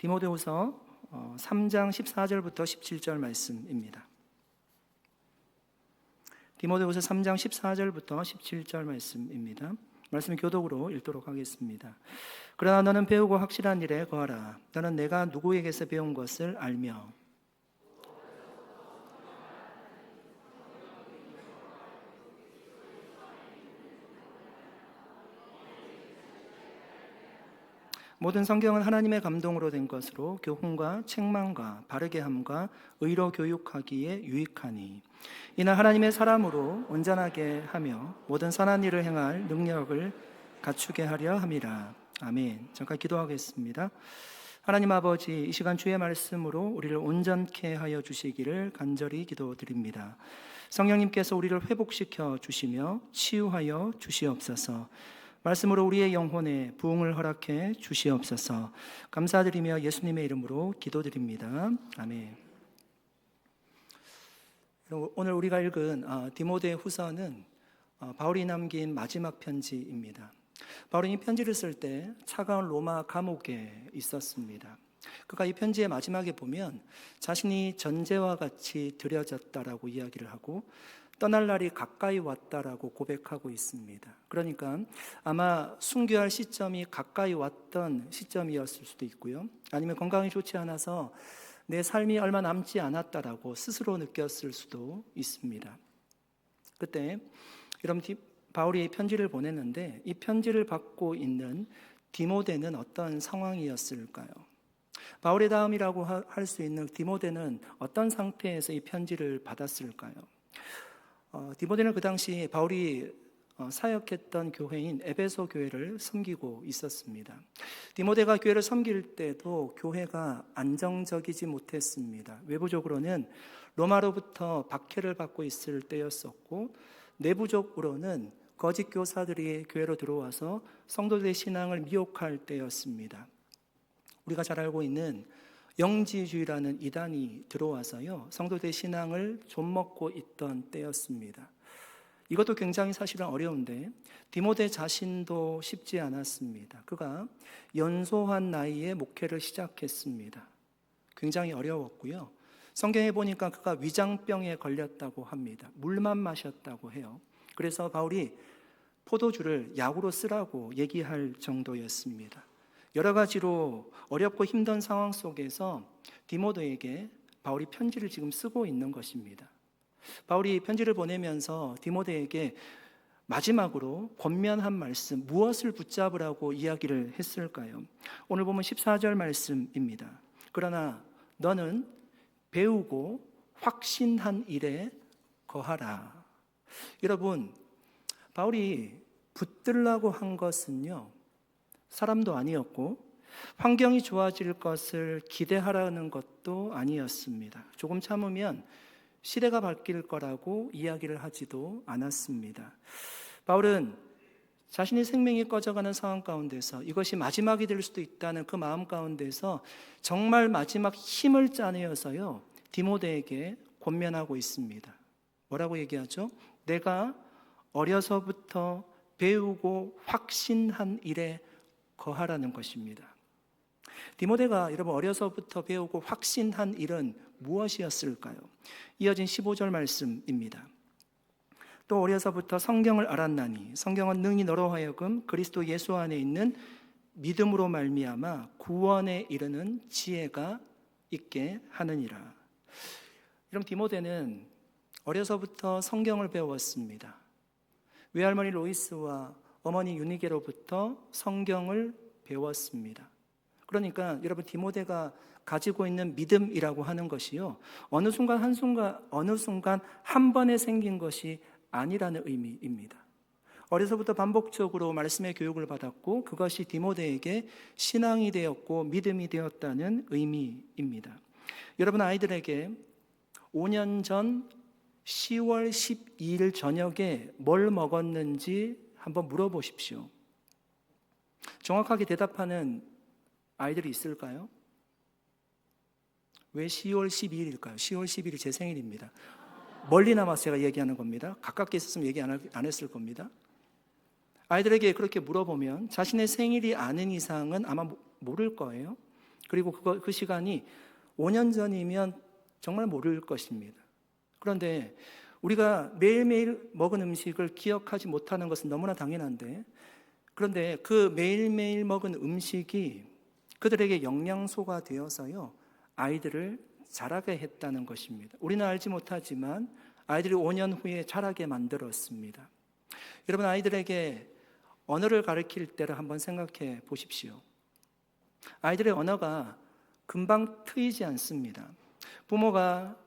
디모데후서 3장 14절부터 17절 말씀입니다. 디모데후서 3장 14절부터 17절 말씀입니다. 말씀 교독으로 읽도록 하겠습니다. 그러나 너는 배우고 확실한 일에 거하라. 너는 내가 누구에게서 배운 것을 알며 모든 성경은 하나님의 감동으로 된 것으로 교훈과 책망과 바르게 함과 의로 교육하기에 유익하니 이는 하나님의 사람으로 온전하게 하며 모든 선한 일을 행할 능력을 갖추게 하려 함이라. 아멘. 잠깐 기도하겠습니다. 하나님 아버지, 이 시간 주의 말씀으로 우리를 온전케 하여 주시기를 간절히 기도드립니다. 성령님께서 우리를 회복시켜 주시며 치유하여 주시옵소서. 말씀으로 우리의 영혼에 부흥을 허락해 주시옵소서. 감사드리며 예수님의 이름으로 기도드립니다. 아멘. 오늘 우리가 읽은 디모데 후서는 바울이 남긴 마지막 편지입니다. 바울이 이 편지를 쓸 때 차가운 로마 감옥에 있었습니다. 그가 이 편지의 마지막에 보면 자신이 전제와 같이 들여졌다라고 이야기를 하고 떠날 날이 가까이 왔다라고 고백하고 있습니다. 그러니까 아마 순교할 시점이 가까이 왔던 시점이었을 수도 있고요. 아니면 건강이 좋지 않아서 내 삶이 얼마 남지 않았다라고 스스로 느꼈을 수도 있습니다. 그때 여러분 바울이 편지를 보냈는데 이 편지를 받고 있는 디모데는 어떤 상황이었을까요? 바울의 다음이라고 할 수 있는 디모데는 어떤 상태에서 이 편지를 받았을까요? 디모데는 그 당시 바울이 사역했던 교회인 에베소 교회를 섬기고 있었습니다. 디모데가 교회를 섬길 때도 교회가 안정적이지 못했습니다. 외부적으로는 로마로부터 박해를 받고 있을 때였었고 내부적으로는 거짓 교사들이 교회로 들어와서 성도들의 신앙을 미혹할 때였습니다. 우리가 잘 알고 있는 영지주의라는 이단이 들어와서요, 성도들의 신앙을 좀먹고 있던 때였습니다. 이것도 굉장히 사실은 어려운데 디모데 자신도 쉽지 않았습니다. 그가 연소한 나이에 목회를 시작했습니다. 굉장히 어려웠고요. 성경에 보니까 그가 위장병에 걸렸다고 합니다. 물만 마셨다고 해요. 그래서 바울이 포도주를 약으로 쓰라고 얘기할 정도였습니다. 여러 가지로 어렵고 힘든 상황 속에서 디모데에게 바울이 편지를 지금 쓰고 있는 것입니다. 바울이 편지를 보내면서 디모데에게 마지막으로 권면한 말씀, 무엇을 붙잡으라고 이야기를 했을까요? 오늘 보면 14절 말씀입니다. 그러나 너는 배우고 확신한 일에 거하라. 여러분, 바울이 붙들라고 한 것은요, 사람도 아니었고 환경이 좋아질 것을 기대하라는 것도 아니었습니다. 조금 참으면 시대가 바뀔 거라고 이야기를 하지도 않았습니다. 바울은 자신의 생명이 꺼져가는 상황 가운데서 이것이 마지막이 될 수도 있다는 그 마음 가운데서 정말 마지막 힘을 짜내어서요, 디모데에게 권면하고 있습니다. 뭐라고 얘기하죠? 내가 어려서부터 배우고 확신한 일에 거하라는 것입니다. 디모데가 여러분 어려서부터 배우고 확신한 일은 무엇이었을까요? 이어진 15절 말씀입니다. 또 어려서부터 성경을 알았나니 성경은 능히 너로 하여금 그리스도 예수 안에 있는 믿음으로 말미암아 구원에 이르는 지혜가 있게 하느니라. 여러분 디모데는 어려서부터 성경을 배웠습니다. 외할머니 로이스와 어머니 유니게로부터 성경을 배웠습니다. 그러니까 여러분 디모데가 가지고 있는 믿음이라고 하는 것이요, 어느 순간 한 번에 생긴 것이 아니라는 의미입니다. 어려서부터 반복적으로 말씀의 교육을 받았고 그것이 디모데에게 신앙이 되었고 믿음이 되었다는 의미입니다. 여러분 아이들에게 5년 전 10월 12일 저녁에 뭘 먹었는지 한번 물어보십시오. 정확하게 대답하는 아이들이 있을까요? 왜 10월 12일일까요? 10월 12일 제 생일입니다. 멀리 남아서 제가 얘기하는 겁니다. 가깝게 있었으면 얘기 안 했을 겁니다. 아이들에게 그렇게 물어보면 자신의 생일이 아닌 이상은 아마 모를 거예요. 그리고 그 시간이 5년 전이면 정말 모를 것입니다. 그런데 우리가 매일매일 먹은 음식을 기억하지 못하는 것은 너무나 당연한데, 그런데 그 매일매일 먹은 음식이 그들에게 영양소가 되어서요, 아이들을 자라게 했다는 것입니다. 우리는 알지 못하지만 아이들이 5년 후에 자라게 만들었습니다. 여러분, 아이들에게 언어를 가르칠 때를 한번 생각해 보십시오. 아이들의 언어가 금방 트이지 않습니다. 부모가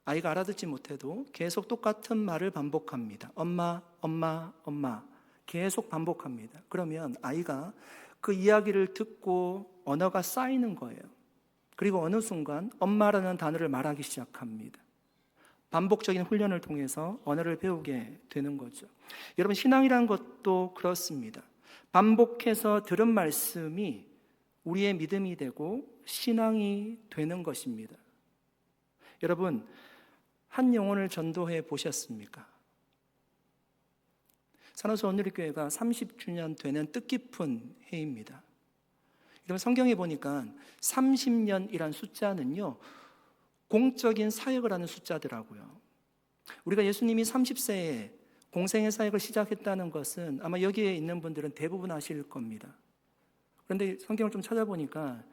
아이가 알아듣지 못해도 계속 똑같은 말을 반복합니다. 엄마, 엄마, 엄마. 계속 반복합니다. 그러면 아이가 그 이야기를 듣고 언어가 쌓이는 거예요. 그리고 어느 순간 엄마라는 단어를 말하기 시작합니다. 반복적인 훈련을 통해서 언어를 배우게 되는 거죠. 여러분, 신앙이란 것도 그렇습니다. 반복해서 들은 말씀이 우리의 믿음이 되고 신앙이 되는 것입니다. 여러분, 한 영혼을 전도해 보셨습니까? 산호수 온누리교회가 30주년 되는 뜻깊은 해입니다. 여러분, 성경에 보니까 30년이란 숫자는요, 공적인 사역을 하는 숫자더라고요. 우리가 예수님이 30세에 공생의 사역을 시작했다는 것은 아마 여기에 있는 분들은 대부분 아실 겁니다. 그런데 성경을 좀 찾아보니까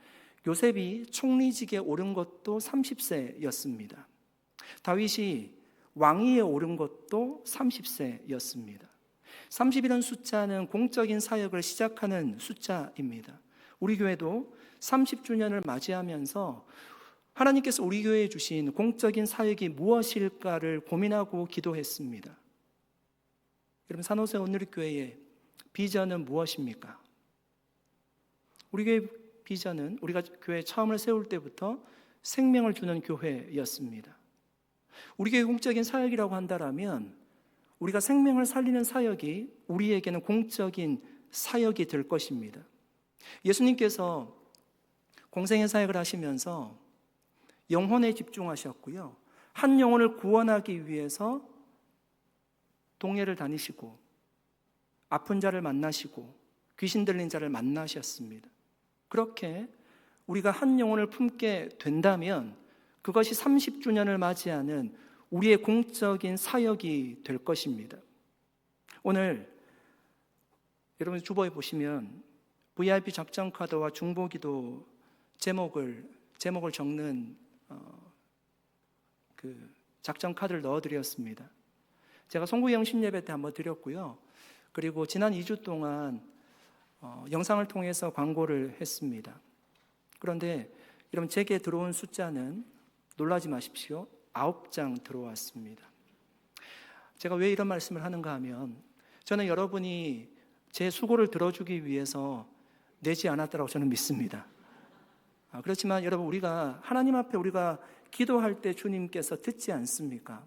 요셉이 총리직에 오른 것도 30세였습니다. 다윗이 왕위에 오른 것도 30세였습니다. 30이라는 숫자는 공적인 사역을 시작하는 숫자입니다. 우리 교회도 30주년을 맞이하면서 하나님께서 우리 교회에 주신 공적인 사역이 무엇일까를 고민하고 기도했습니다. 여러분, 산호세 온누리교회의 비전은 무엇입니까? 우리 교회 비전은 우리가 교회 처음을 세울 때부터 생명을 주는 교회였습니다. 우리 교회 공적인 사역이라고 한다면 우리가 생명을 살리는 사역이 우리에게는 공적인 사역이 될 것입니다. 예수님께서 공생의 사역을 하시면서 영혼에 집중하셨고요, 한 영혼을 구원하기 위해서 동네를 다니시고 아픈 자를 만나시고 귀신 들린 자를 만나셨습니다. 그렇게 우리가 한 영혼을 품게 된다면 그것이 30주년을 맞이하는 우리의 공적인 사역이 될 것입니다. 오늘 여러분 주보에 보시면 VIP 작전 카드와 중보기도 제목을 적는 그 작전 카드를 넣어드렸습니다. 제가 송구영 신예배 때 한번 드렸고요. 그리고 지난 2주 동안 영상을 통해서 광고를 했습니다. 그런데 여러분, 제게 들어온 숫자는 놀라지 마십시오. 9장 들어왔습니다. 제가 왜 이런 말씀을 하는가 하면 저는 여러분이 제 수고를 들어주기 위해서 내지 않았다고 저는 믿습니다. 그렇지만 여러분, 우리가 하나님 앞에 우리가 기도할 때 주님께서 듣지 않습니까?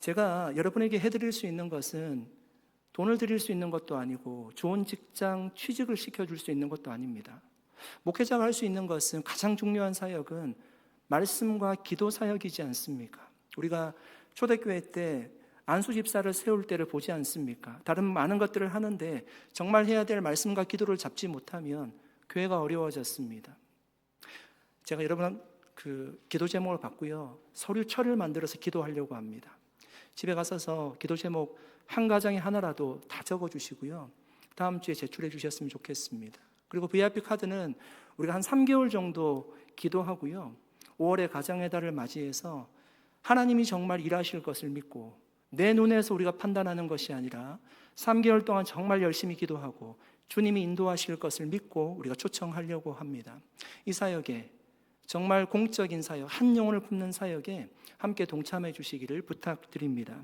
제가 여러분에게 해드릴 수 있는 것은 돈을 드릴 수 있는 것도 아니고 좋은 직장 취직을 시켜줄 수 있는 것도 아닙니다. 목회자가 할 수 있는 것은, 가장 중요한 사역은 말씀과 기도 사역이지 않습니까? 우리가 초대교회 때 안수 집사를 세울 때를 보지 않습니까? 다른 많은 것들을 하는데 정말 해야 될 말씀과 기도를 잡지 못하면 교회가 어려워졌습니다. 제가 여러분 기도 제목을 받고요, 서류철을 만들어서 기도하려고 합니다. 집에 가셔서 기도 제목 한 가정에 하나라도 다 적어주시고요, 다음 주에 제출해 주셨으면 좋겠습니다. 그리고 VIP 카드는 우리가 한 3개월 정도 기도하고요, 5월에 가정의 달을 맞이해서 하나님이 정말 일하실 것을 믿고 내 눈에서 우리가 판단하는 것이 아니라 3개월 동안 정말 열심히 기도하고 주님이 인도하실 것을 믿고 우리가 초청하려고 합니다. 이 사역에, 정말 공적인 사역, 한 영혼을 품는 사역에 함께 동참해 주시기를 부탁드립니다.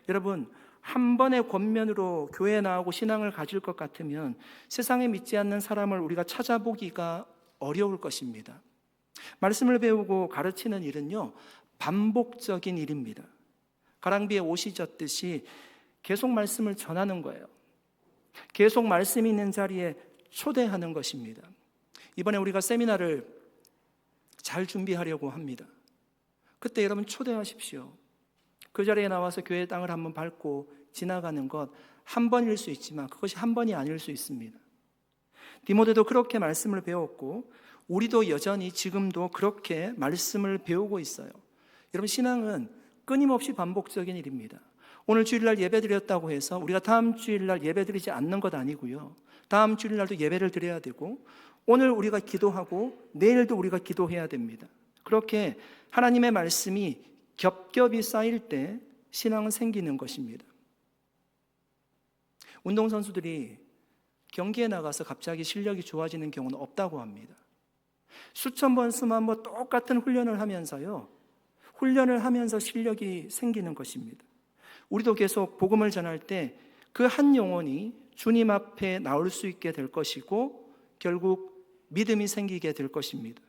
여러분, 한 번의 권면으로 교회에 나오고 신앙을 가질 것 같으면 세상에 믿지 않는 사람을 우리가 찾아보기가 어려울 것입니다. 말씀을 배우고 가르치는 일은요, 반복적인 일입니다. 가랑비에 옷이 젖듯이 계속 말씀을 전하는 거예요. 계속 말씀이 있는 자리에 초대하는 것입니다. 이번에 우리가 세미나를 잘 준비하려고 합니다. 그때 여러분 초대하십시오. 그 자리에 나와서 교회의 땅을 한번 밟고 지나가는 것 한 번일 수 있지만 그것이 한 번이 아닐 수 있습니다. 디모데도 그렇게 말씀을 배웠고 우리도 여전히 지금도 그렇게 말씀을 배우고 있어요. 여러분, 신앙은 끊임없이 반복적인 일입니다. 오늘 주일날 예배 드렸다고 해서 우리가 다음 주일날 예배 드리지 않는 것 아니고요. 다음 주일날도 예배를 드려야 되고, 오늘 우리가 기도하고 내일도 우리가 기도해야 됩니다. 그렇게 하나님의 말씀이 겹겹이 쌓일 때 신앙은 생기는 것입니다. 운동선수들이 경기에 나가서 갑자기 실력이 좋아지는 경우는 없다고 합니다. 수천 번, 수만 번 똑같은 훈련을 하면서요, 훈련을 하면서 실력이 생기는 것입니다. 우리도 계속 복음을 전할 때 그 한 영혼이 주님 앞에 나올 수 있게 될 것이고, 결국 믿음이 생기게 될 것입니다.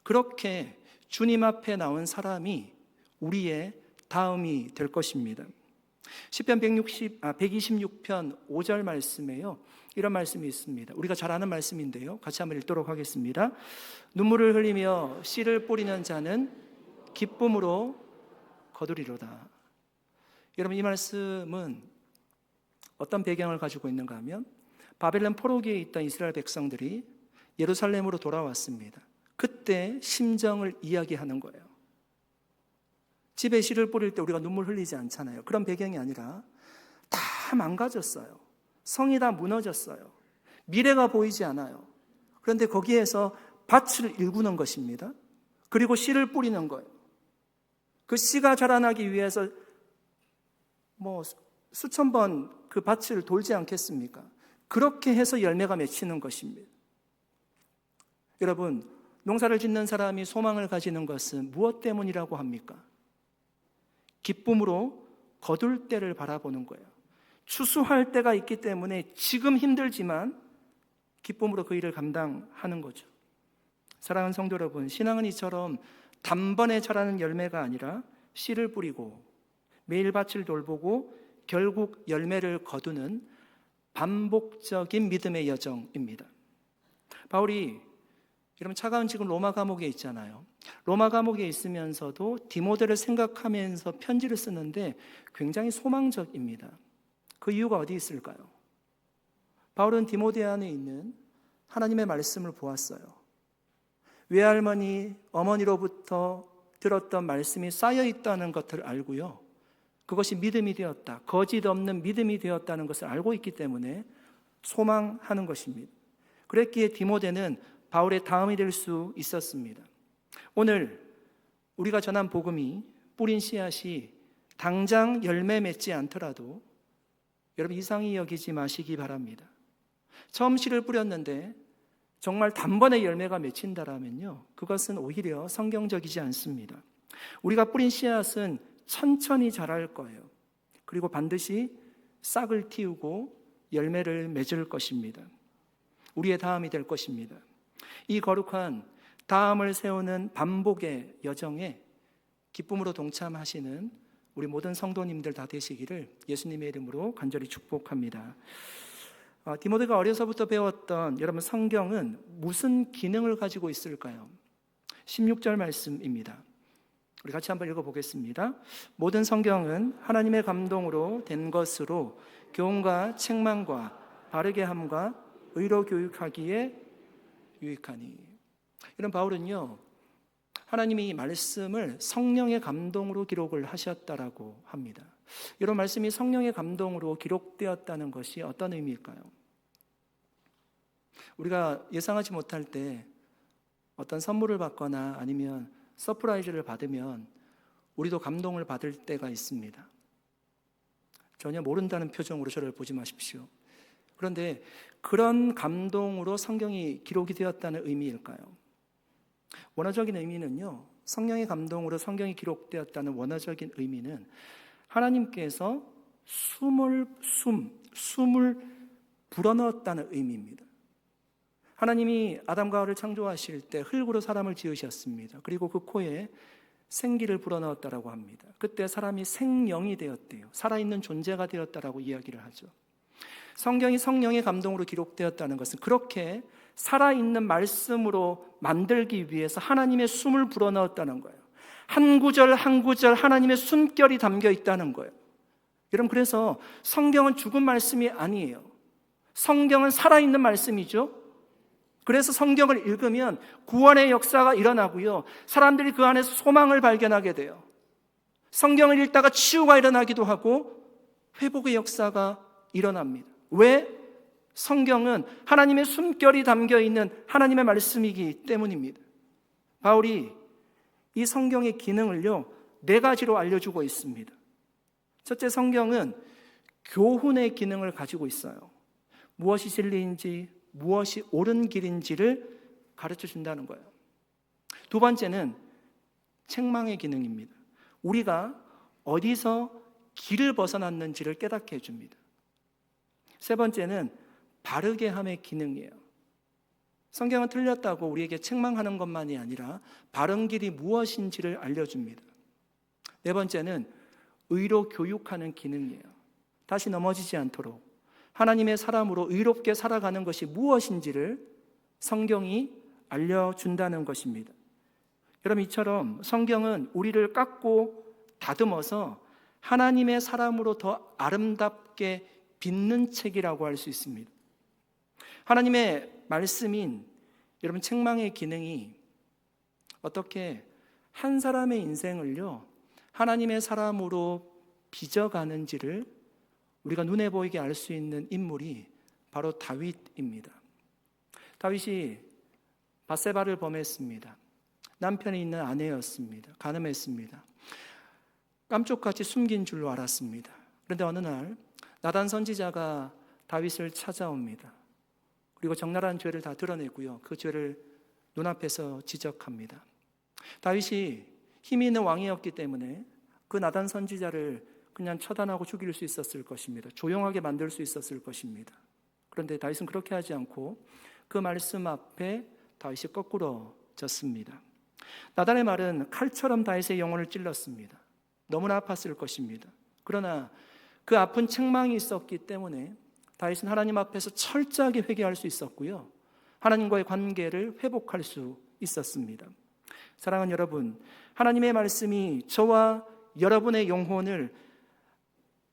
그렇게 주님 앞에 나온 사람이 우리의 다음이 될 것입니다. 시편 126편 5절 말씀에요, 이런 말씀이 있습니다. 우리가 잘 아는 말씀인데요, 같이 한번 읽도록 하겠습니다. 눈물을 흘리며 씨를 뿌리는 자는 기쁨으로 거두리로다. 여러분, 이 말씀은 어떤 배경을 가지고 있는가 하면, 바벨론 포로기에 있던 이스라엘 백성들이 예루살렘으로 돌아왔습니다. 그때 심정을 이야기하는 거예요. 집에 씨를 뿌릴 때 우리가 눈물 흘리지 않잖아요. 그런 배경이 아니라 다 망가졌어요. 성이 다 무너졌어요. 미래가 보이지 않아요. 그런데 거기에서 밭을 일구는 것입니다. 그리고 씨를 뿌리는 거예요. 그 씨가 자라나기 위해서 수천 번 그 밭을 돌지 않겠습니까? 그렇게 해서 열매가 맺히는 것입니다. 여러분, 농사를 짓는 사람이 소망을 가지는 것은 무엇 때문이라고 합니까? 기쁨으로 거둘 때를 바라보는 거예요. 추수할 때가 있기 때문에 지금 힘들지만 기쁨으로 그 일을 감당하는 거죠. 사랑하는 성도 여러분, 신앙은 이처럼 단번에 자라는 열매가 아니라 씨를 뿌리고 매일 밭을 돌보고 결국 열매를 거두는 반복적인 믿음의 여정입니다. 바울이, 여러분, 차가운 지금 로마 감옥에 있잖아요. 로마 감옥에 있으면서도 디모데를 생각하면서 편지를 쓰는데 굉장히 소망적입니다. 그 이유가 어디 있을까요? 바울은 디모데 안에 있는 하나님의 말씀을 보았어요. 외할머니, 어머니로부터 들었던 말씀이 쌓여 있다는 것을 알고요, 그것이 믿음이 되었다, 거짓 없는 믿음이 되었다는 것을 알고 있기 때문에 소망하는 것입니다. 그랬기에 디모데는 바울의 다음이 될 수 있었습니다. 오늘 우리가 전한 복음이 뿌린 씨앗이 당장 열매 맺지 않더라도 여러분, 이상히 여기지 마시기 바랍니다. 처음 씨를 뿌렸는데 정말 단번에 열매가 맺힌다라면요, 그것은 오히려 성경적이지 않습니다. 우리가 뿌린 씨앗은 천천히 자랄 거예요. 그리고 반드시 싹을 틔우고 열매를 맺을 것입니다. 우리의 다음이 될 것입니다. 이 거룩한 다음을 세우는 반복의 여정에 기쁨으로 동참하시는 우리 모든 성도님들 다 되시기를 예수님의 이름으로 간절히 축복합니다. 디모데가 어려서부터 배웠던 여러분 성경은 무슨 기능을 가지고 있을까요? 16절 말씀입니다. 우리 같이 한번 읽어보겠습니다. 모든 성경은 하나님의 감동으로 된 것으로 교훈과 책망과 바르게 함과 의로 교육하기에 유익하니. 이런 바울은요, 하나님이 이 말씀을 성령의 감동으로 기록을 하셨다라고 합니다. 이런 말씀이 성령의 감동으로 기록되었다는 것이 어떤 의미일까요? 우리가 예상하지 못할 때 어떤 선물을 받거나 아니면 서프라이즈를 받으면 우리도 감동을 받을 때가 있습니다. 전혀 모른다는 표정으로 저를 보지 마십시오. 그런데 그런 감동으로 성경이 기록이 되었다는 의미일까요? 원어적인 의미는요, 성령의 감동으로 성경이 기록되었다는 원어적인 의미는 하나님께서 숨을 불어넣었다는 의미입니다. 하나님이 아담과 하와를 창조하실 때 흙으로 사람을 지으셨습니다. 그리고 그 코에 생기를 불어넣었다라고 합니다. 그때 사람이 생명이 되었대요. 살아있는 존재가 되었다라고 이야기를 하죠. 성경이 성령의 감동으로 기록되었다는 것은 그렇게 살아있는 말씀으로 만들기 위해서 하나님의 숨을 불어넣었다는 거예요. 한 구절 한 구절 하나님의 숨결이 담겨 있다는 거예요. 여러분, 그래서 성경은 죽은 말씀이 아니에요. 성경은 살아있는 말씀이죠. 그래서 성경을 읽으면 구원의 역사가 일어나고요, 사람들이 그 안에서 소망을 발견하게 돼요. 성경을 읽다가 치유가 일어나기도 하고 회복의 역사가 일어납니다. 왜? 성경은 하나님의 숨결이 담겨있는 하나님의 말씀이기 때문입니다. 바울이 이 성경의 기능을요, 4가지로 알려주고 있습니다. 첫째, 성경은 교훈의 기능을 가지고 있어요. 무엇이 진리인지, 무엇이 옳은 길인지를 가르쳐 준다는 거예요. 두 번째는 책망의 기능입니다. 우리가 어디서 길을 벗어났는지를 깨닫게 해줍니다. 세 번째는 바르게 함의 기능이에요. 성경은 틀렸다고 우리에게 책망하는 것만이 아니라 바른 길이 무엇인지를 알려줍니다. 네 번째는 의로 교육하는 기능이에요. 다시 넘어지지 않도록 하나님의 사람으로 의롭게 살아가는 것이 무엇인지를 성경이 알려준다는 것입니다. 여러분, 이처럼 성경은 우리를 깎고 다듬어서 하나님의 사람으로 더 아름답게 빚는 책이라고 할 수 있습니다. 하나님의 말씀인 여러분 책망의 기능이 어떻게 한 사람의 인생을요, 하나님의 사람으로 빚어가는지를 우리가 눈에 보이게 알 수 있는 인물이 바로 다윗입니다. 다윗이 밧세바를 범했습니다. 남편이 있는 아내였습니다. 간음했습니다. 깜짝같이 숨긴 줄로 알았습니다. 그런데 어느 날 나단 선지자가 다윗을 찾아옵니다. 그리고 적나라한 죄를 다 드러내고요, 그 죄를 눈앞에서 지적합니다. 다윗이 힘이 있는 왕이었기 때문에 그 나단 선지자를 그냥 처단하고 죽일 수 있었을 것입니다. 조용하게 만들 수 있었을 것입니다. 그런데 다윗은 그렇게 하지 않고 그 말씀 앞에 다윗이 거꾸로 졌습니다. 나단의 말은 칼처럼 다윗의 영혼을 찔렀습니다. 너무나 아팠을 것입니다. 그러나 그 아픈 책망이 있었기 때문에 다윗은 하나님 앞에서 철저하게 회개할 수 있었고요, 하나님과의 관계를 회복할 수 있었습니다. 사랑하는 여러분, 하나님의 말씀이 저와 여러분의 영혼을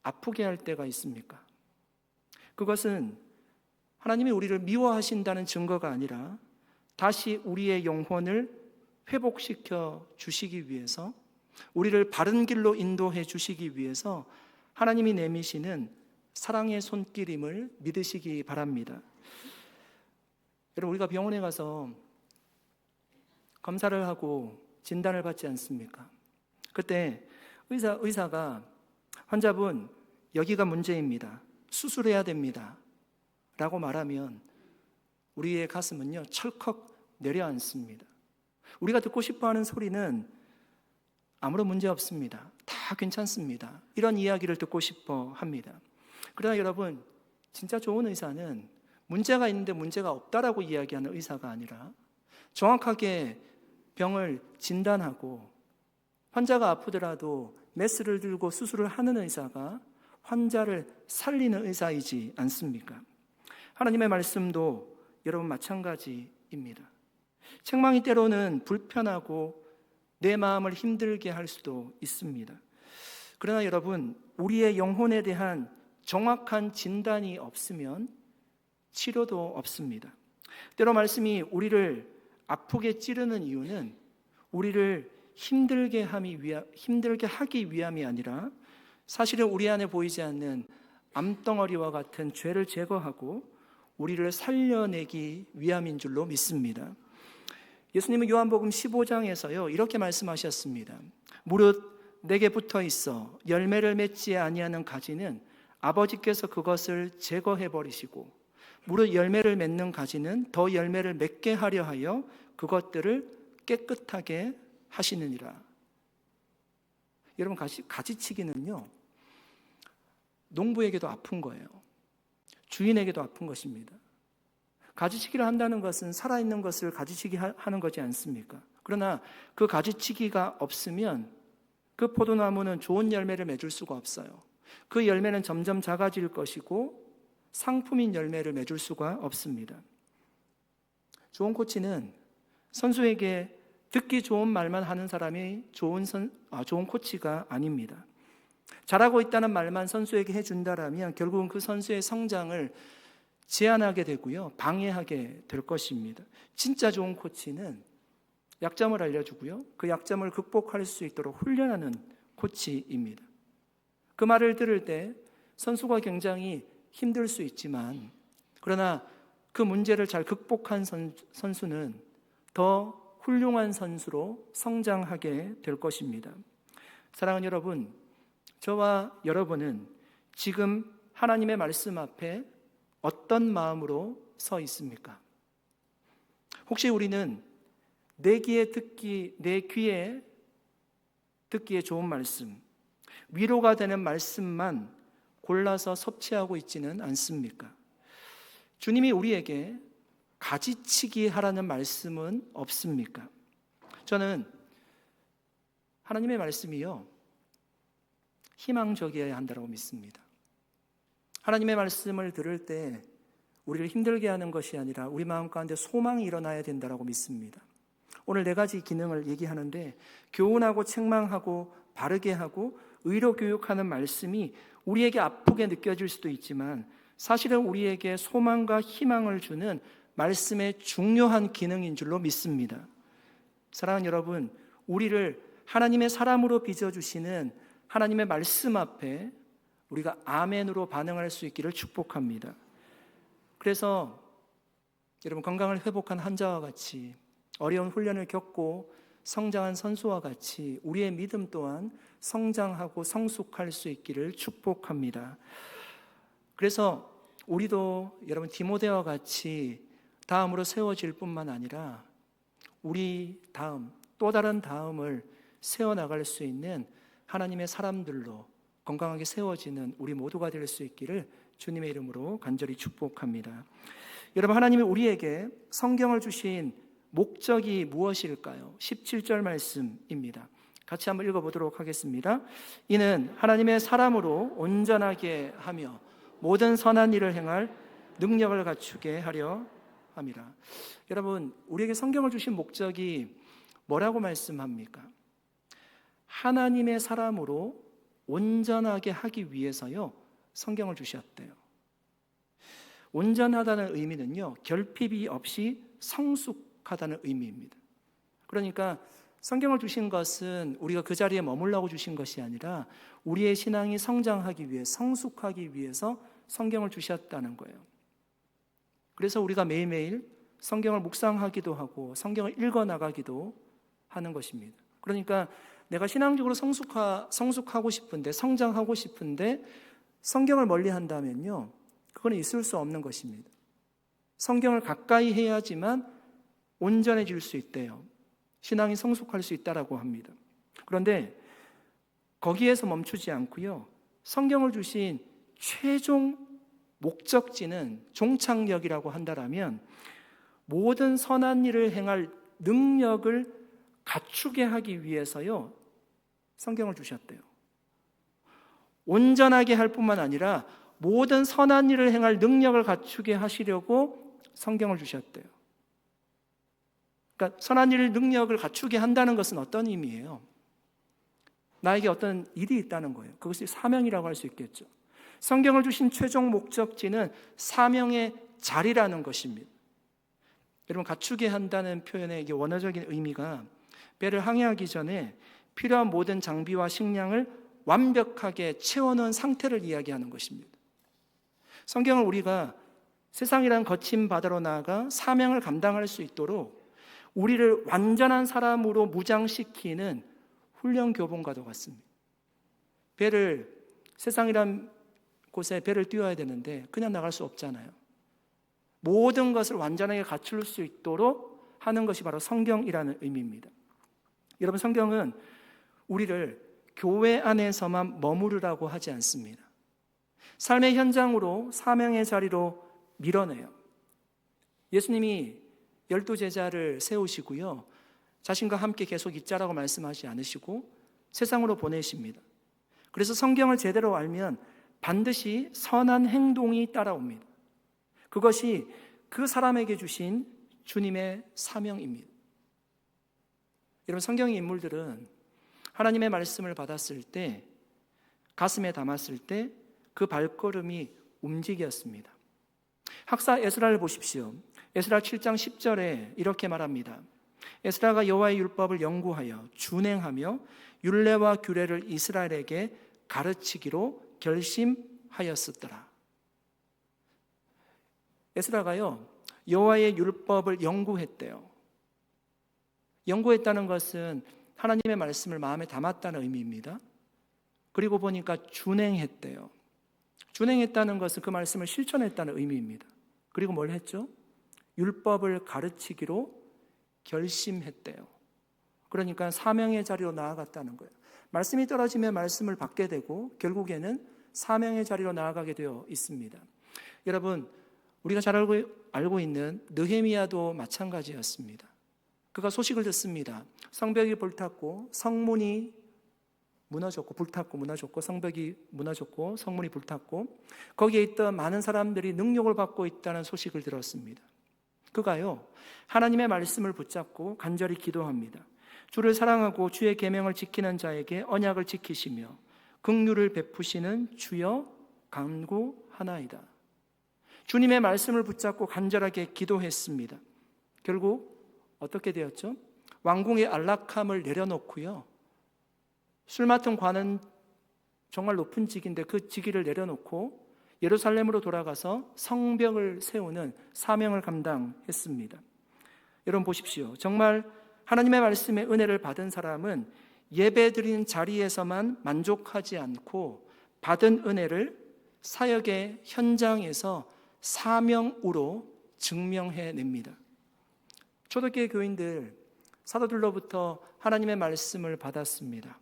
아프게 할 때가 있습니까? 그것은 하나님이 우리를 미워하신다는 증거가 아니라 다시 우리의 영혼을 회복시켜 주시기 위해서, 우리를 바른 길로 인도해 주시기 위해서 하나님이 내미시는 사랑의 손길임을 믿으시기 바랍니다. 여러분, 우리가 병원에 가서 검사를 하고 진단을 받지 않습니까? 그때 의사가 환자분, 여기가 문제입니다, 수술해야 됩니다 라고 말하면 우리의 가슴은요, 철컥 내려앉습니다. 우리가 듣고 싶어하는 소리는 아무런 문제 없습니다, 다 괜찮습니다, 이런 이야기를 듣고 싶어 합니다. 그러나 여러분, 진짜 좋은 의사는 문제가 있는데 문제가 없다라고 이야기하는 의사가 아니라 정확하게 병을 진단하고 환자가 아프더라도 메스를 들고 수술을 하는 의사가 환자를 살리는 의사이지 않습니까? 하나님의 말씀도 여러분 마찬가지입니다. 책망이 때로는 불편하고 내 마음을 힘들게 할 수도 있습니다. 그러나 여러분, 우리의 영혼에 대한 정확한 진단이 없으면 치료도 없습니다. 때로 말씀이 우리를 아프게 찌르는 이유는 우리를 힘들게 하기 위함이 아니라 사실은 우리 안에 보이지 않는 암덩어리와 같은 죄를 제거하고 우리를 살려내기 위함인 줄로 믿습니다. 예수님은 요한복음 15장에서요 이렇게 말씀하셨습니다. 무릇 내게 붙어 있어 열매를 맺지 아니하는 가지는 아버지께서 그것을 제거해 버리시고 무릇 열매를 맺는 가지는 더 열매를 맺게 하려 하여 그것들을 깨끗하게 하시느니라. 여러분, 가지치기는요 농부에게도 아픈 거예요. 주인에게도 아픈 것입니다. 가지치기를 한다는 것은 살아있는 것을 가지치기 하는 거지 않습니까? 그러나 그 가지치기가 없으면 그 포도나무는 좋은 열매를 맺을 수가 없어요. 그 열매는 점점 작아질 것이고 상품인 열매를 맺을 수가 없습니다. 좋은 코치는 선수에게 듣기 좋은 말만 하는 사람이 좋은 코치가 아닙니다. 잘하고 있다는 말만 선수에게 해준다라면 결국은 그 선수의 성장을 제한하게 되고요, 방해하게 될 것입니다. 진짜 좋은 코치는 약점을 알려주고요, 그 약점을 극복할 수 있도록 훈련하는 코치입니다. 그 말을 들을 때 선수가 굉장히 힘들 수 있지만, 그러나 그 문제를 잘 극복한 선수는 더 훌륭한 선수로 성장하게 될 것입니다. 사랑하는 여러분, 저와 여러분은 지금 하나님의 말씀 앞에 어떤 마음으로 서 있습니까? 혹시 우리는 내 귀에 듣기에 좋은 말씀, 위로가 되는 말씀만 골라서 섭취하고 있지는 않습니까? 주님이 우리에게 가지치기 하라는 말씀은 없습니까? 저는 하나님의 말씀이요, 희망적이어야 한다고 믿습니다. 하나님의 말씀을 들을 때 우리를 힘들게 하는 것이 아니라 우리 마음 가운데 소망이 일어나야 된다고 믿습니다. 오늘 4가지 기능을 얘기하는데, 교훈하고 책망하고 바르게 하고 의로 교육하는 말씀이 우리에게 아프게 느껴질 수도 있지만 사실은 우리에게 소망과 희망을 주는 말씀의 중요한 기능인 줄로 믿습니다. 사랑하는 여러분, 우리를 하나님의 사람으로 빚어주시는 하나님의 말씀 앞에 우리가 아멘으로 반응할 수 있기를 축복합니다. 그래서 여러분, 건강을 회복한 환자와 같이, 어려운 훈련을 겪고 성장한 선수와 같이 우리의 믿음 또한 성장하고 성숙할 수 있기를 축복합니다. 그래서 우리도 여러분 디모데와 같이 다음으로 세워질 뿐만 아니라 우리 다음, 또 다른 다음을 세워나갈 수 있는 하나님의 사람들로 건강하게 세워지는 우리 모두가 될 수 있기를 주님의 이름으로 간절히 축복합니다. 여러분, 하나님이 우리에게 성경을 주신 목적이 무엇일까요? 17절 말씀입니다. 같이 한번 읽어보도록 하겠습니다. 이는 하나님의 사람으로 온전하게 하며 모든 선한 일을 행할 능력을 갖추게 하려 함이라. 여러분, 우리에게 성경을 주신 목적이 뭐라고 말씀합니까? 하나님의 사람으로 온전하게 하기 위해서요, 성경을 주셨대요. 온전하다는 의미는요, 결핍이 없이 성숙하다는 의미입니다. 그러니까 성경을 주신 것은 우리가 그 자리에 머물라고 주신 것이 아니라 우리의 신앙이 성장하기 위해, 성숙하기 위해서 성경을 주셨다는 거예요. 그래서 우리가 매일매일 성경을 묵상하기도 하고 성경을 읽어나가기도 하는 것입니다. 그러니까 내가 신앙적으로 성숙하고 싶은데, 성장하고 싶은데 성경을 멀리 한다면요, 그건 있을 수 없는 것입니다. 성경을 가까이 해야지만 온전해질 수 있대요. 신앙이 성숙할 수 있다라고 합니다. 그런데 거기에서 멈추지 않고요, 성경을 주신 최종 목적지는 종착역이라고 한다면 모든 선한 일을 행할 능력을 갖추게 하기 위해서요, 성경을 주셨대요. 온전하게 할 뿐만 아니라 모든 선한 일을 행할 능력을 갖추게 하시려고 성경을 주셨대요. 그러니까 선한 일 능력을 갖추게 한다는 것은 어떤 의미예요? 나에게 어떤 일이 있다는 거예요. 그것이 사명이라고 할 수 있겠죠. 성경을 주신 최종 목적지는 사명의 자리라는 것입니다. 여러분, 갖추게 한다는 표현의 이게 원어적인 의미가 배를 항해하기 전에 필요한 모든 장비와 식량을 완벽하게 채워놓은 상태를 이야기하는 것입니다. 성경은 우리가 세상이란 거친 바다로 나아가 사명을 감당할 수 있도록 우리를 완전한 사람으로 무장시키는 훈련 교본과도 같습니다. 세상이란 곳에 배를 띄워야 되는데 그냥 나갈 수 없잖아요. 모든 것을 완전하게 갖출 수 있도록 하는 것이 바로 성경이라는 의미입니다. 여러분, 성경은 우리를 교회 안에서만 머무르라고 하지 않습니다. 삶의 현장으로, 사명의 자리로 밀어내요. 예수님이 12제자를 세우시고요, 자신과 함께 계속 있자라고 말씀하지 않으시고 세상으로 보내십니다. 그래서 성경을 제대로 알면 반드시 선한 행동이 따라옵니다. 그것이 그 사람에게 주신 주님의 사명입니다. 여러분, 성경의 인물들은 하나님의 말씀을 받았을 때, 가슴에 담았을 때 그 발걸음이 움직였습니다. 학사 에스라를 보십시오. 에스라 7장 10절에 이렇게 말합니다. 에스라가 여호와의 율법을 연구하여 준행하며 율례와 규례를 이스라엘에게 가르치기로 결심하였었더라. 에스라가요, 여호와의 율법을 연구했대요. 연구했다는 것은 하나님의 말씀을 마음에 담았다는 의미입니다. 그리고 보니까 준행했대요. 준행했다는 것은 그 말씀을 실천했다는 의미입니다. 그리고 뭘 했죠? 율법을 가르치기로 결심했대요. 그러니까 사명의 자리로 나아갔다는 거예요. 말씀이 떨어지면 말씀을 받게 되고 결국에는 사명의 자리로 나아가게 되어 있습니다. 여러분, 우리가 잘 알고 있는 느헤미야도 마찬가지였습니다. 그가 소식을 듣습니다. 성벽이 불탔고 성문이 무너졌고, 불탔고 무너졌고, 성벽이 무너졌고 성문이 불탔고 거기에 있던 많은 사람들이 능력을 받고 있다는 소식을 들었습니다. 그가요, 하나님의 말씀을 붙잡고 간절히 기도합니다. 주를 사랑하고 주의 계명을 지키는 자에게 언약을 지키시며 긍휼을 베푸시는 주여 간구하나이다. 주님의 말씀을 붙잡고 간절하게 기도했습니다. 결국 어떻게 되었죠? 왕궁의 안락함을 내려놓고요, 술 맡은 관은 정말 높은 직인데 그 직위를 내려놓고 예루살렘으로 돌아가서 성벽을 세우는 사명을 감당했습니다. 여러분 보십시오. 정말 하나님의 말씀의 은혜를 받은 사람은 예배드린 자리에서만 만족하지 않고 받은 은혜를 사역의 현장에서 사명으로 증명해냅니다. 초대교회 교인들, 사도들로부터 하나님의 말씀을 받았습니다.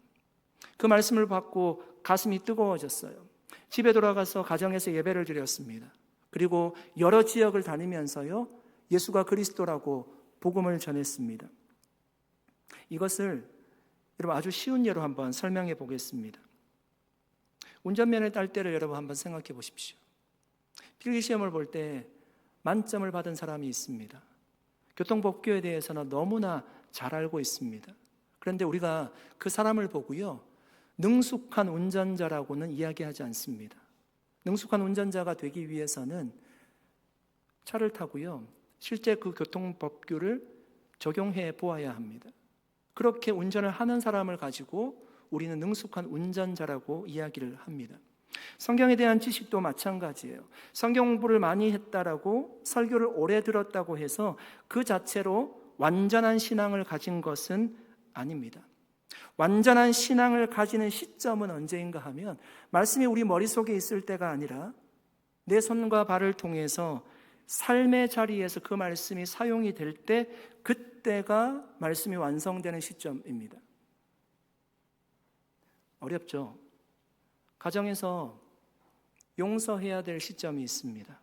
그 말씀을 받고 가슴이 뜨거워졌어요. 집에 돌아가서 가정에서 예배를 드렸습니다. 그리고 여러 지역을 다니면서요, 예수가 그리스도라고 복음을 전했습니다. 이것을 여러분 아주 쉬운 예로 한번 설명해 보겠습니다. 운전면허 딸 때를 여러분 한번 생각해 보십시오. 필기시험을 볼 때 만점을 받은 사람이 있습니다. 교통법규에 대해서는 너무나 잘 알고 있습니다. 그런데 우리가 그 사람을 보고요, 능숙한 운전자라고는 이야기하지 않습니다. 능숙한 운전자가 되기 위해서는 차를 타고요, 실제 그 교통법규를 적용해 보아야 합니다. 그렇게 운전을 하는 사람을 가지고 우리는 능숙한 운전자라고 이야기를 합니다. 성경에 대한 지식도 마찬가지예요. 성경 공부를 많이 했다라고, 설교를 오래 들었다고 해서 그 자체로 완전한 신앙을 가진 것은 아닙니다. 완전한 신앙을 가지는 시점은 언제인가 하면 말씀이 우리 머릿속에 있을 때가 아니라 내 손과 발을 통해서 삶의 자리에서 그 말씀이 사용이 될 때, 그때가 말씀이 완성되는 시점입니다. 어렵죠? 가정에서 용서해야 될 시점이 있습니다.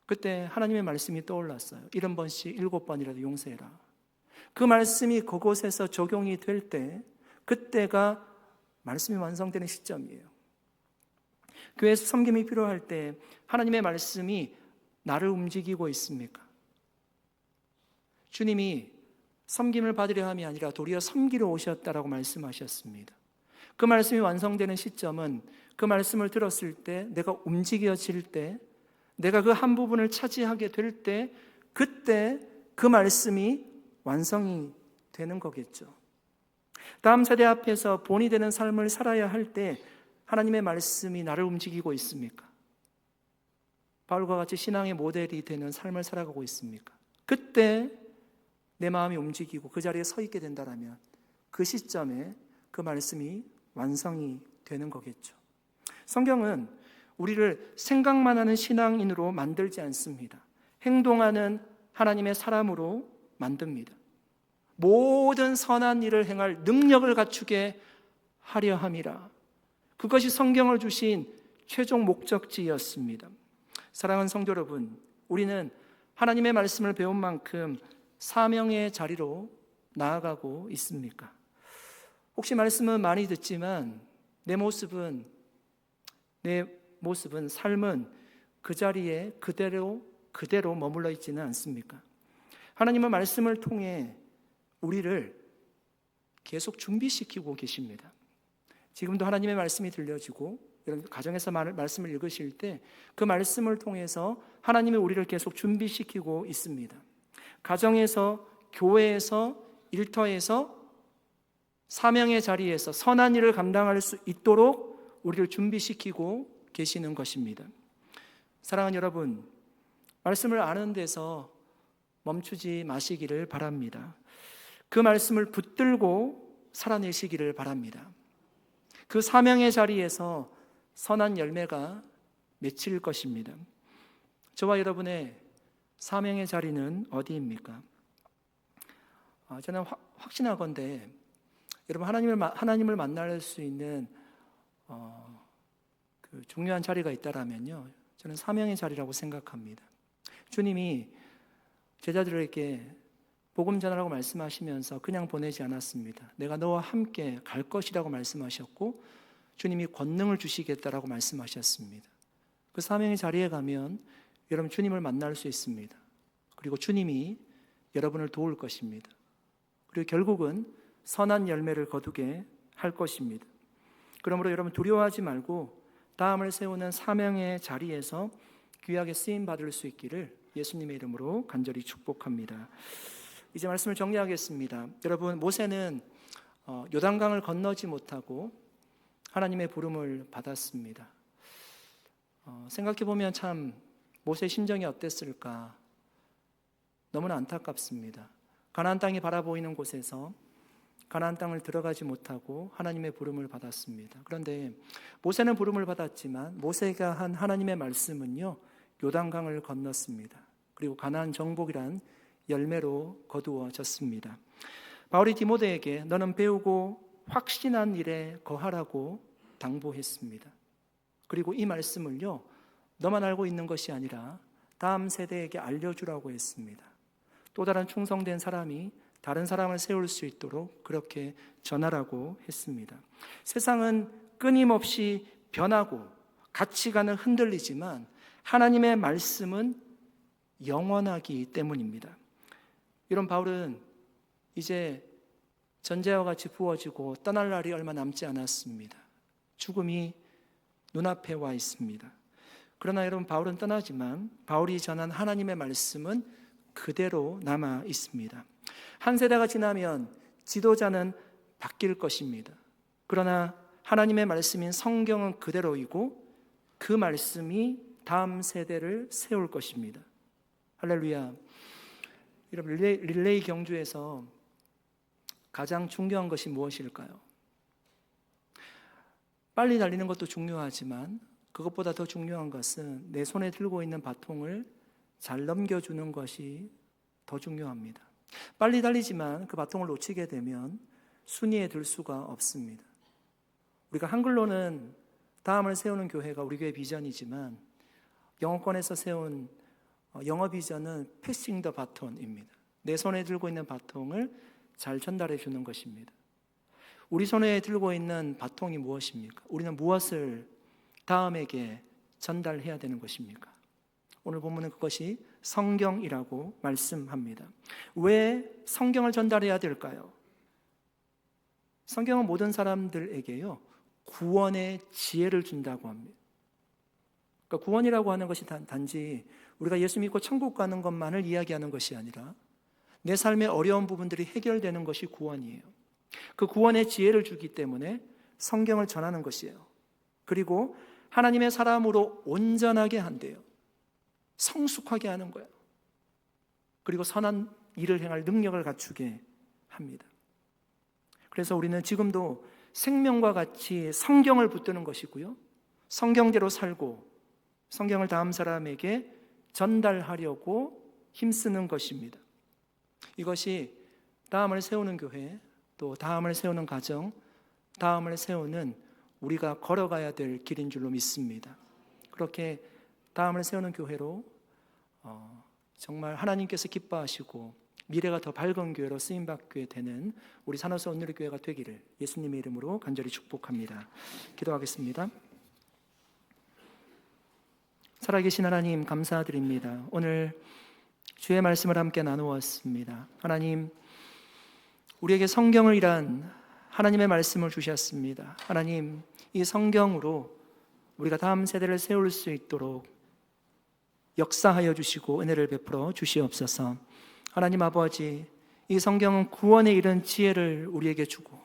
그때 하나님의 말씀이 떠올랐어요. 70번씩 7번이라도 용서해라. 그 말씀이 그곳에서 적용이 될 때, 그때가 말씀이 완성되는 시점이에요. 교회에서 섬김이 필요할 때 하나님의 말씀이 나를 움직이고 있습니까? 주님이 섬김을 받으려 함이 아니라 도리어 섬기러 오셨다라고 말씀하셨습니다. 그 말씀이 완성되는 시점은 그 말씀을 들었을 때, 내가 움직여질 때, 내가 그 한 부분을 차지하게 될 때, 그때 그 말씀이 완성이 되는 거겠죠. 다음 세대 앞에서 본이 되는 삶을 살아야 할 때 하나님의 말씀이 나를 움직이고 있습니까? 바울과 같이 신앙의 모델이 되는 삶을 살아가고 있습니까? 그때 내 마음이 움직이고 그 자리에 서 있게 된다면 그 시점에 그 말씀이 완성이 되는 거겠죠. 성경은 우리를 생각만 하는 신앙인으로 만들지 않습니다. 행동하는 하나님의 사람으로 만듭니다. 모든 선한 일을 행할 능력을 갖추게 하려 함이라. 그것이 성경을 주신 최종 목적지였습니다. 사랑하는 성도 여러분, 우리는 하나님의 말씀을 배운 만큼 사명의 자리로 나아가고 있습니까? 혹시 말씀은 많이 듣지만 내 모습은, 삶은 그 자리에 그대로 머물러 있지는 않습니까? 하나님은 말씀을 통해 우리를 계속 준비시키고 계십니다. 지금도 하나님의 말씀이 들려지고 여러분 가정에서 말씀을 읽으실 때 그 말씀을 통해서 하나님이 우리를 계속 준비시키고 있습니다. 가정에서, 교회에서, 일터에서, 사명의 자리에서 선한 일을 감당할 수 있도록 우리를 준비시키고 계시는 것입니다. 사랑하는 여러분, 말씀을 아는 데서 멈추지 마시기를 바랍니다. 그 말씀을 붙들고 살아내시기를 바랍니다. 그 사명의 자리에서 선한 열매가 맺힐 것입니다. 저와 여러분의 사명의 자리는 어디입니까? 저는 확신하건대 여러분 하나님을 만날 수 있는 그 중요한 자리가 있다라면요, 저는 사명의 자리라고 생각합니다. 주님이 제자들에게 복음 전하라고 말씀하시면서 그냥 보내지 않았습니다. 내가 너와 함께 갈 것이라고 말씀하셨고 주님이 권능을 주시겠다라고 말씀하셨습니다. 그 사명의 자리에 가면 여러분 주님을 만날 수 있습니다. 그리고 주님이 여러분을 도울 것입니다. 그리고 결국은 선한 열매를 거두게 할 것입니다. 그러므로 여러분 두려워하지 말고 다음을 세우는 사명의 자리에서 귀하게 쓰임 받을 수 있기를 예수님의 이름으로 간절히 축복합니다. 이제 말씀을 정리하겠습니다. 여러분, 모세는 요단강을 건너지 못하고 하나님의 부름을 받았습니다. 생각해보면 참 모세의 심정이 어땠을까? 너무나 안타깝습니다. 가나안 땅이 바라보이는 곳에서 가나안 땅을 들어가지 못하고 하나님의 부름을 받았습니다. 그런데 모세는 부름을 받았지만 모세가 한 하나님의 말씀은요, 요단강을 건넜습니다. 그리고 가나안 정복이란 열매로 거두어졌습니다. 바울이 디모데에게 너는 배우고 확신한 일에 거하라고 당부했습니다. 그리고 이 말씀을요, 너만 알고 있는 것이 아니라 다음 세대에게 알려주라고 했습니다. 또 다른 충성된 사람이 다른 사람을 세울 수 있도록 그렇게 전하라고 했습니다. 세상은 끊임없이 변하고 가치관은 흔들리지만 하나님의 말씀은 영원하기 때문입니다. 이런 바울은 이제 전제와 같이 부어지고 떠날 날이 얼마 남지 않았습니다. 죽음이 눈앞에 와 있습니다. 그러나 여러분, 바울은 떠나지만 바울이 전한 하나님의 말씀은 그대로 남아 있습니다. 한 세대가 지나면 지도자는 바뀔 것입니다. 그러나 하나님의 말씀인 성경은 그대로이고 그 말씀이 다음 세대를 세울 것입니다. 할렐루야. 여러분, 릴레이 경주에서 가장 중요한 것이 무엇일까요? 빨리 달리는 것도 중요하지만 그것보다 더 중요한 것은 내 손에 들고 있는 바통을 잘 넘겨주는 것이 더 중요합니다. 빨리 달리지만 그 바통을 놓치게 되면 순위에 들 수가 없습니다. 우리가 한글로는 다음을 세우는 교회가 우리 교회 비전이지만 영어권에서 세운 영어 비전은 패싱 더 바톤입니다. 내 손에 들고 있는 바통을 잘 전달해 주는 것입니다. 우리 손에 들고 있는 바통이 무엇입니까? 우리는 무엇을 다음에게 전달해야 되는 것입니까? 오늘 본문은 그것이 성경이라고 말씀합니다. 왜 성경을 전달해야 될까요? 성경은 모든 사람들에게요, 구원의 지혜를 준다고 합니다. 그러니까 구원이라고 하는 것이 단지 우리가 예수 믿고 천국 가는 것만을 이야기하는 것이 아니라 내 삶의 어려운 부분들이 해결되는 것이 구원이에요. 그 구원의 지혜를 주기 때문에 성경을 전하는 것이에요. 그리고 하나님의 사람으로 온전하게 한대요. 성숙하게 하는 거예요. 그리고 선한 일을 행할 능력을 갖추게 합니다. 그래서 우리는 지금도 생명과 같이 성경을 붙드는 것이고요, 성경대로 살고 성경을 다음 사람에게 전달하려고 힘쓰는 것입니다. 이것이 다음을 세우는 교회, 또 다음을 세우는 가정, 다음을 세우는 우리가 걸어가야 될 길인 줄로 믿습니다. 그렇게 다음을 세우는 교회로 정말 하나님께서 기뻐하시고 미래가 더 밝은 교회로 쓰임받게 되는 우리 산호서 온누리 교회가 되기를 예수님의 이름으로 간절히 축복합니다. 기도하겠습니다. 살아계신 하나님, 감사드립니다. 오늘 주의 말씀을 함께 나누었습니다. 하나님, 우리에게 성경을 이란 하나님의 말씀을 주셨습니다. 하나님, 이 성경으로 우리가 다음 세대를 세울 수 있도록 역사하여 주시고 은혜를 베풀어 주시옵소서. 하나님 아버지, 이 성경은 구원에 이른 지혜를 우리에게 주고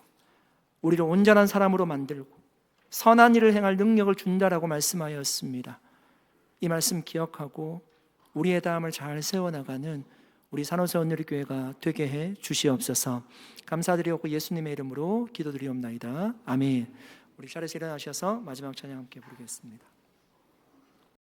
우리를 온전한 사람으로 만들고 선한 일을 행할 능력을 준다라고 말씀하였습니다. 이 말씀 기억하고 우리의 다음을 잘 세워나가는 우리 산호세 온누리교회가 되게 해 주시옵소서. 감사드리옵고 예수님의 이름으로 기도드리옵나이다. 아멘. 우리 자리에서 일어나셔서 마지막 찬양 함께 부르겠습니다.